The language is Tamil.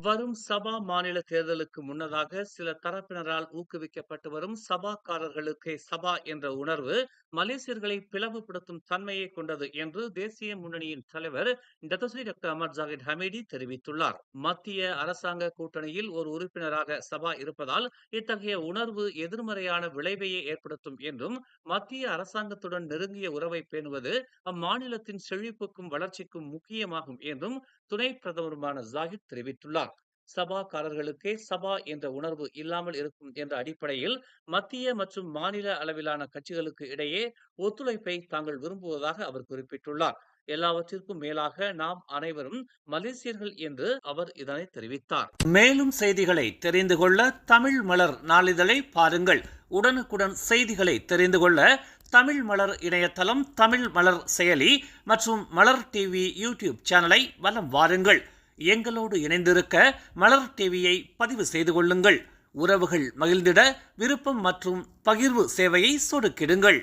வரும் சபா மாநில தேர்தலுக்கு முன்னதாக சில தரப்பினரால் ஊக்குவிக்கப்பட்டு வரும் சபாக்காரர்களுக்கே சபா என்ற உணர்வு மலேசியர்களை பிளவுபடுத்தும் தன்மையை கொண்டது என்று தேசிய முன்னணியின் தலைவர் டத்தோஸ்ரீ டாக்டர் அமர் ஜாகிர் ஹமீடி தெரிவித்துள்ளார். மத்திய அரசாங்க கூட்டணியில் ஒரு உறுப்பினராக சபா இருப்பதால் இத்தகைய உணர்வு எதிர்மறையான விளைவையே ஏற்படுத்தும் என்றும், மத்திய அரசாங்கத்துடன் நெருங்கிய உறவை பேணுவது அம்மாநிலத்தின் செழிப்புக்கும் வளர்ச்சிக்கும் முக்கியமாகும் என்றும் துணை பிரதமருமான ஜாகிர் தெரிவித்துள்ளார். சபாக்காரர்களுக்கே சபா என்ற உணர்வு இல்லாமல் இருக்கும் என்ற அடிப்படையில் மத்திய மற்றும் மாநில அளவிலான கட்சிகளுக்கு இடையே ஒத்துழைப்பை தாங்கள் விரும்புவதாக அவர் குறிப்பிட்டுள்ளார். எல்லாவற்றிற்கும் மேலாக நாம் அனைவரும் மலேசியர்கள் என்று அவர் இதனை தெரிவித்தார். மேலும் செய்திகளை தெரிந்து கொள்ள தமிழ் மலர் நாளிதழை பாருங்கள். உடனுக்குடன் செய்திகளை தெரிந்து கொள்ள தமிழ் மலர் இணையதளம், தமிழ் மலர் செயலி மற்றும் மலர் டிவி யூடியூப் சேனலை வலம் வாருங்கள். எங்களோடு இணைந்திருக்க மலர் டிவியை பதிவு செய்து கொள்ளுங்கள். உறவுகள் மகிழ்ந்திட விருப்பம் மற்றும் பகிர்வு சேவையை சொடுக்கிடுங்கள்.